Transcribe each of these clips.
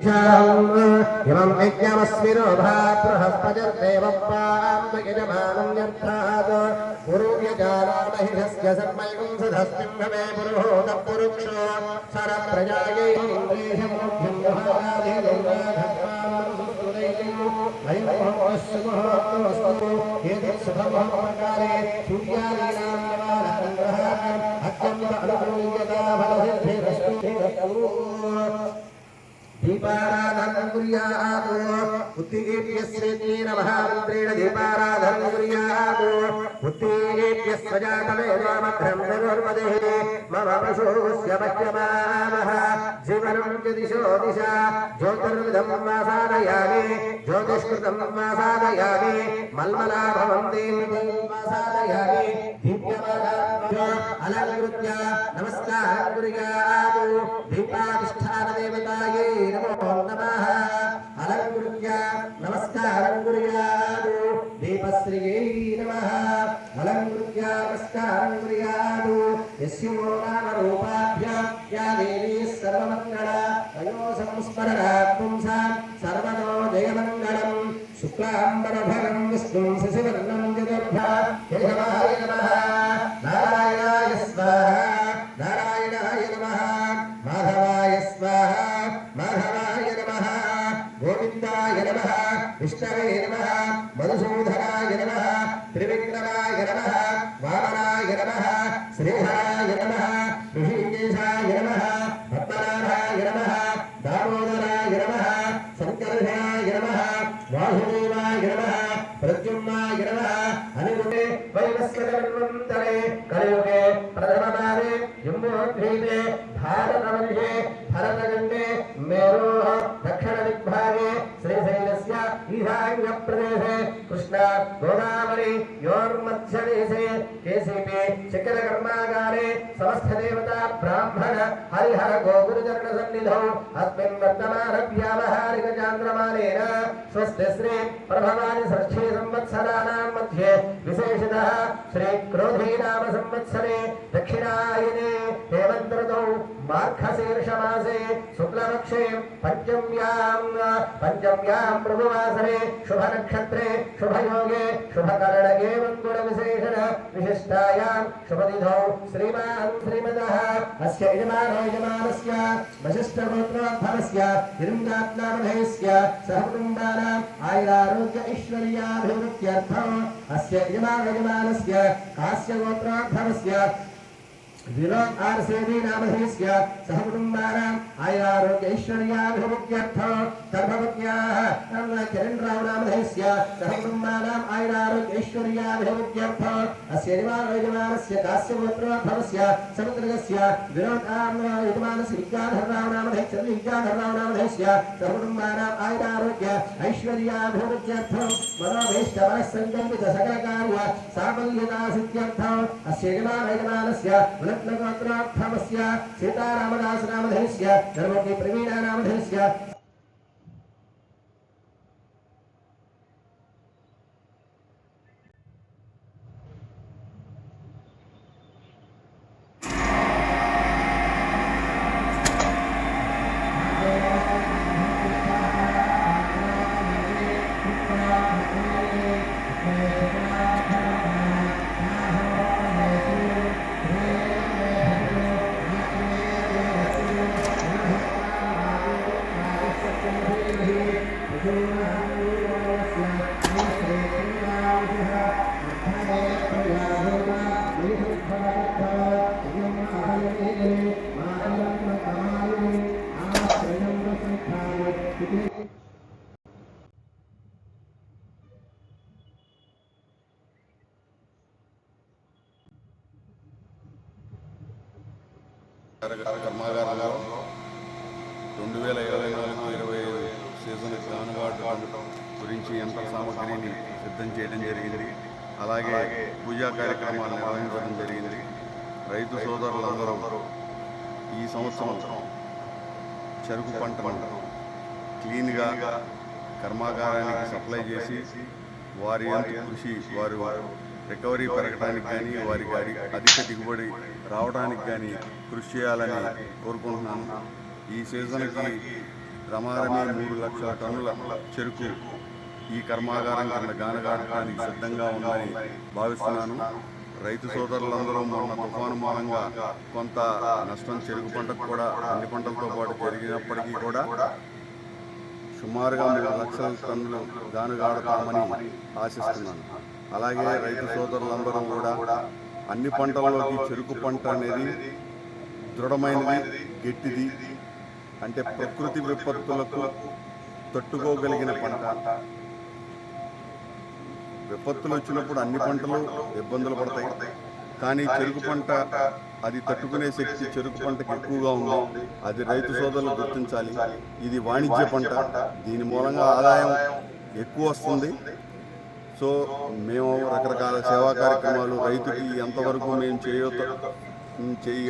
इमं यज्ञमस्मिनो बृहस्पतिर्देवप्रां यजमानं यर्थात् गुरुव्यजानामहिषस्य सर्वैकं सदस्मिन् भवे पुरुहोतः पुरुक्षो सरप्रजायै इन्द्रेशमुख्यं महाराधेयं वयमोऽस्मोऽस्तु एतत्सुखमहाकाले सूर्यादीनां नवानग्रहात् अत्यन्तमनुकूल्यता फलसिद्धिरस्तु दीपाराधनं कुर्यात् उत्तिकेभ्यस्येति नमः मन्त्रेण दीपाराधनं कुर्यात् उत्तिकेभ्यस्वजातमेवामग्रं निर्वदेः मम पशुस्य मह्यमामः जीवनं च दिशो दिशा ज्योतिर्विदं वा साधयामि ज्योतिष्कृतं वा साधयामि मल्मला भवन्ति वा साधयामि दीप्यमाना अलङ्कृत्य नमस्कारं कुर्यात् दीपाधिष्ठानदेवतायै नमो नमः अलङ्कृत्य नमस्कारं कुर्यात् दीपश्रियै नमः अलङ्कृत्य नमस्कारं कुर्यात् यस्यो नामरूपाभ्यां या देवी सर्वमङ्गला तयो संस्मरणात् पुंसां सर्वतो जयमङ्गलं शुक्लाम्बरधरं विष्णुं शशिवर्णं चतुर्भा केशवाय नमः नारायणाय स्वाहा नारायणाय नमः माधवाय स्वाहा माधवाय नमः गोविन्दाय नमः विष्णवे नमः मधुसूदनाय नमः त्रिविक्रमाय नमः वामनाय नमः श्रीधराय नमः ऋषिकेशाय नमः पद्मनाभाय नमः दामोदराय नमः संकर्षणाय नमः वासुदेवाय नमः प्रद्युम्नाय नमः अनिरुद्धे वैवस्वतन्वन्तरे कलियुगे प्रथमपादे जम्बूद्वीपे भारतवर्षे भरतखण्डे मेरोः दक्षिणदिग्भागे श्रीशैलस्य ईशान्यप्रदेशे कृष्णा गोदावरी योर्मध्यदेशे केसीपी शिखरकर्मागारे समस्तदेवता ब्राह्मण हरिहर गोगुरुचरणसन्निधौ अस्मिन् वर्तमानव्यावहारिकचान्द्रमानेन स्वस्य श्री प्रभवानि षष्ठी संवत्सराणां मध्ये विशेषतः श्री क्रोधी नाम संवत्सरे दक्षिणायने हेमन्त ऋतौ मार्गशीर्षमासे शुक्लपक्षे पंचम्यां प्रभुवासरे शुभनक्षत्रे शुभयोगे शुभकरणगे मङ्गलविशेषण विशिष्टायां शुभतिथौ श्रीमान् श्रीमतः अस्य यजमानस्य वसिष्ठगोत्रोद्भवस्य हिरण्यनामधेयस्य सहकुटुम्बानाम् आयुरारोग्य ऐश्वर्याभिवृद्ध्यर्थम् अस्य यजमानस्य कास्यगोत्रोद्भवस्य विनोद आरसेवी नामधेयस्य सहकुटुम्बानाम् आयुरारोग्य ऐश्वर्याभिवृद्ध्यर्थम् गर्भवत्याः किरणराव नामधेयस्य सहकुटुम्बानाम् आयुरारोग्य ऐश्वर्याभिवृद्ध्यर्थम् अस्य यजमानस्य कास्यगोत्रोद्भवस्य समुद्रगस्य विनोद यजमानस्य विज्ञानधरराव नामधेयस्य सहकुटुम्बानाम् आयुरारोग्य ऐश्वर्याभिवृद्ध्यर्थम् मनोभीष्टमनस्सङ्कल्पित सकलकार्य साफल्यता सिद्ध्यर्थम् अस्य यजमानस्य गोत्रोद्भवस्य सीतारामदास नामधेयस्य धर्मज्ञ प्रवीणा नामधेयस्य కర్మాగారంలో 2024-25 సీజన్ కానుగాటు గురించి యంత్ర సామగ్రిని సిద్ధం చేయడం జరిగింది. అలాగే పూజా కార్యక్రమాలు నిర్వహించడం జరిగింది. రైతు సోదరులందరూ ఈ సంవత్సరం చెరుకు పంటను క్లీన్గా కర్మాగారానికి సప్లై చేసి వారి కృషి వారు రికవరీ పెరగడానికి కానీ వారికి అధిక దిగుబడి రావడానికి కానీ కృషి చేయాలని కోరుకుంటున్నాను. ఈ సీజన్కి రమారమి 3 లక్షల టన్నుల చెరుకు ఈ కర్మాగారం కింద గానగాడటానికి సిద్ధంగా ఉందని భావిస్తున్నాను. రైతు సోదరులందరూ మొన్న తుఫాను మూలంగా కొంత నష్టం చెరుకు పంటకు కూడా అన్ని పంటలతో పాటు జరిగినప్పటికీ కూడా సుమారుగా 3 లక్షల టన్నులు గానుగాడతామని ఆశిస్తున్నాను. అలాగే రైతు సోదరులందరూ కూడా అన్ని పంటల్లోకి చెరుకు పంట అనేది దృఢమైనది, గట్టిది, అంటే ప్రకృతి విపత్తులకు తట్టుకోగలిగిన పంట. విపత్తులు వచ్చినప్పుడు అన్ని పంటలు ఇబ్బందులు పడతాయి, కానీ చెరుకు పంట అది తట్టుకునే శక్తి చెరుకు పంటకు ఎక్కువగా ఉంది. అది రైతు సోదరులు గుర్తించాలి. ఇది వాణిజ్య పంట, దీని మూలంగా ఆదాయం ఎక్కువ వస్తుంది. సో మేము రకరకాల సేవా కార్యక్రమాలు రైతుకి ఎంతవరకు మేము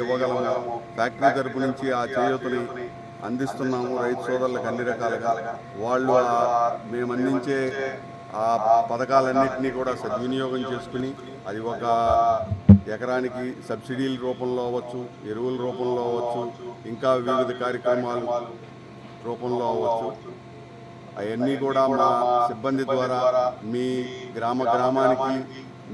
ఇవ్వగలము, ఫ్యాక్టరీ తరపు నుంచి ఆ చేయూతని అందిస్తున్నాము రైతు సోదరులకు అన్ని రకాలుగా. వాళ్ళు మేము అందించే ఆ పథకాలన్నింటినీ కూడా సద్వినియోగం చేసుకుని అది ఒక ఎకరానికి సబ్సిడీల రూపంలో అవ్వచ్చు, ఎరువుల రూపంలో అవ్వచ్చు, ఇంకా వివిధ కార్యక్రమాలు రూపంలో అవ్వచ్చు, అవన్నీ కూడా మా సిబ్బంది ద్వారా మీ గ్రామానికి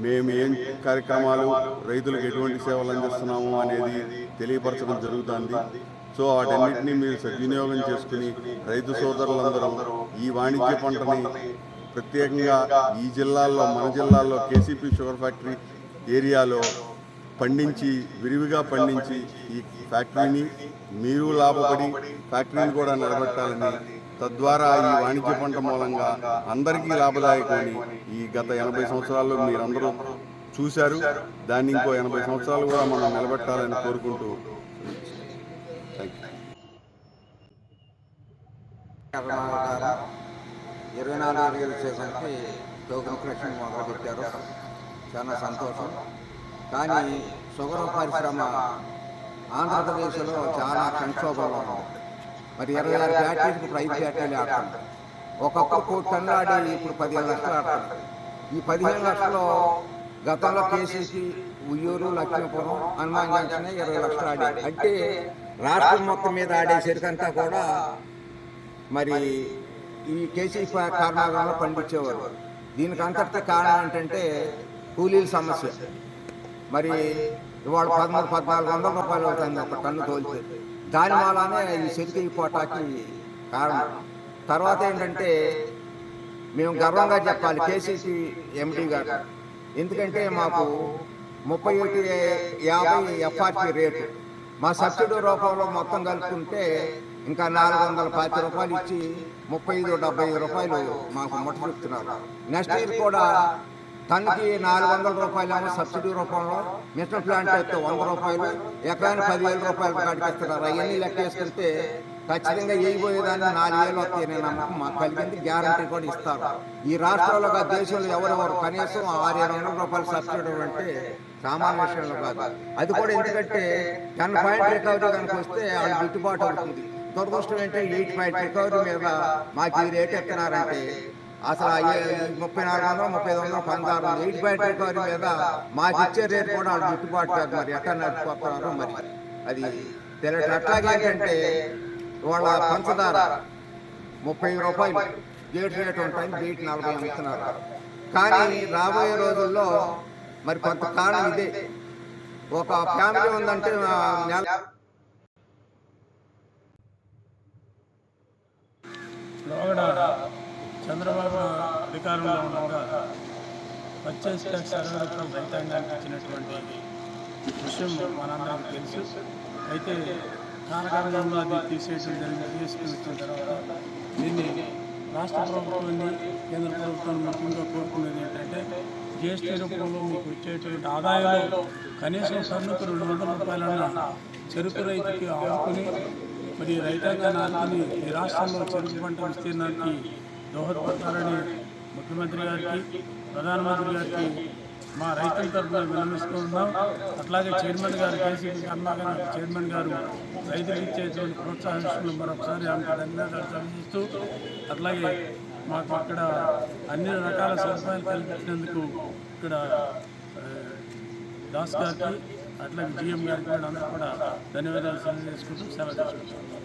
మేము ఏం కార్యక్రమాలు, రైతులకు ఎటువంటి సేవలు అందిస్తున్నాము అనేది తెలియపరచడం జరుగుతుంది. సో వాటన్నిటినీ మీరు సద్వినియోగం చేసుకుని రైతు సోదరులందరూ ఈ వాణిజ్య పంటని ప్రత్యేకంగా ఈ జిల్లాల్లో, మన జిల్లాల్లో కేసీపీ షుగర్ ఫ్యాక్టరీ ఏరియాలో విరివిగా పండించి ఈ ఫ్యాక్టరీని మీరు లాభపడి ఫ్యాక్టరీని కూడా నిలబెట్టాలని, తద్వారా ఈ వాణిజ్య పంట మూలంగా అందరికీ లాభదాయకమని ఈ గత 80 సంవత్సరాల్లో మీరందరూ చూశారు. దాన్ని ఇంకో 80 సంవత్సరాలు కూడా మనం నిలబెట్టాలని కోరుకుంటూ థ్యాంక్ యూ. 24 సీజన్కి టోకెన్ కలెక్షన్ మొదలుపెట్టారు, చాలా సంతోషం. కానీ షుగర్ పరిశ్రమ ఆంధ్రప్రదేశ్లో చాలా సంక్షోభంలో ఉంది. మరి 26 ఫ్యాక్టరీలకు ఇప్పుడు 5 ఫ్యాక్టరీలు ఆడుతుంది. ఒకప్పుడు 1 కోటి టన్నులు ఆడి ఇప్పుడు 15 లక్షలు ఆడుతుంది. ఈ 15 లక్షలు గతంలో కేసీసీ, ఉయ్యూరు, లక్ష్మీపురం, హనుమాన్ జంక్షన్ 20 లక్షలు ఆడాయి. అంటే రాష్ట్రం మొత్తం మీద ఆడే సరికంతా కూడా మరి ఈ కేసీ కర్మాగారంలో పండించేవారు. దీనికి అంతటికి కారణం ఏంటంటే కూలీల సమస్య. మరి ఇవాళ 1300-1400 రూపాయలు అవుతుంది ఒక టన్ను తోలితే. దాని వల్లనే ఈ చెరుకు పోటాకి కారణం. తర్వాత ఏంటంటే మేము గర్వంగా చెప్పాలి కేసీసీ ఎండీ గారు, ఎందుకంటే మాకు 31.50 ఎఫ్ఆర్పి రేటు, మా సబ్సిడీ రూపంలో మొత్తం కలుపుకుంటే ఇంకా 420 రూపాయలు ఇచ్చి 35-75 రూపాయలు మాకు ముట్ట చెప్తున్నారు. నెక్స్ట్ ఇయర్ కూడా టన్నుకి 400 రూపాయలు సబ్సిడీ రూపంలో, మిషన్ ప్లాంట్ అయితే 100 రూపాయలు, ఎకరానికి 10,000 రూపాయలు కాడికిస్తున్నారు. అవన్నీ లెక్క వేసుకుంటే ఖచ్చితంగా వేయబోయేదాన్ని 4,000 వస్తాయనే నమ్మకం మాకు కలిగింది. గ్యారంటీ కూడా ఇస్తారు. ఈ రాష్ట్రాల్లో దేశంలో ఎవరెవరు కనీసం 600-700 రూపాయలు సబ్సిడీ అంటే సామాన్య విషయంలో కాదు. అది కూడా ఎందుకంటే 10 పాయింట్ రికవరీ కనుక వస్తే వాళ్ళు గిట్టుబాటు అవుతుంది. దురదృష్టం ఏంటంటే 8 పాయింట్ రికవరీ మీద మాకు ఈ రేట్ ఎత్తున్నారంటే అసలు 3400, 3500, 1600 8 పాయింట్ రికవరీ మీద మాకు ఇచ్చే రేట్ కూడా వాళ్ళు గిట్టుబాటు కాదు. మరి ఎట్లా నడిచిపోతున్నారు మరి అది తెలియదు. అట్లాగే ఏంటంటే వాళ్ళ పంచదార 30 రూపాయలు గేట్ రేట్ ఉంటాయి, గేట్ 40 అమ్ముతున్నారు. కానీ రాబోయే రోజుల్లో మరి కొంత కారణం ఇదే. ఒక ఫ్యామిలీ ఉందంటే చంద్రబాబు అధికారంలో ఉండగా పర్చేస్ ట్యాక్స్ 60 రూపాయలు రైతాంగానికి ఇచ్చినటువంటి విషయం మనందరికీ తెలుసు. అయితే కాలకాలంలో అది తీసేయడం జరిగింది. జీఎస్టీ వచ్చిన తర్వాత దీన్ని రాష్ట్ర ప్రభుత్వాన్ని, కేంద్ర ప్రభుత్వాన్ని ముఖ్యంగా కోరుకునేది ఏంటంటే జీఎస్టీ రూపంలో మీకు వచ్చేటువంటి ఆదాయంలో కనీసం టన్నుకు 200 రూపాయలన్నా చెరుకు రైతుకి ఆదుకుని మరి రైతాంగాన్ని ఆదుకుని ఈ రాష్ట్రంలో చెరుకు పంట విస్తీర్ణానికి దోహదపడతారని ముఖ్యమంత్రి గారికి, ప్రధానమంత్రి గారికి మా రైతుల తరఫున విన్నవిస్తూ ఉన్నాం. అట్లాగే చైర్మన్ గారు, కేసీపీ కర్మాగారం చైర్మన్ గారు రైతులకు ఇచ్చేటువంటి ప్రోత్సాహం మరొకసారి ఆమెకు ధన్యవాదాలు తెలియజేస్తూ, అట్లాగే మాకు అక్కడ అన్ని రకాల సదుపాయాలు కల్పించినందుకు ఇక్కడ దాస్ గారికి, అట్లాగే జిఎం గారికి కూడా అందరూ కూడా ధన్యవాదాలు తెలియజేసుకుంటూ సెలవు తీసుకుంటాం.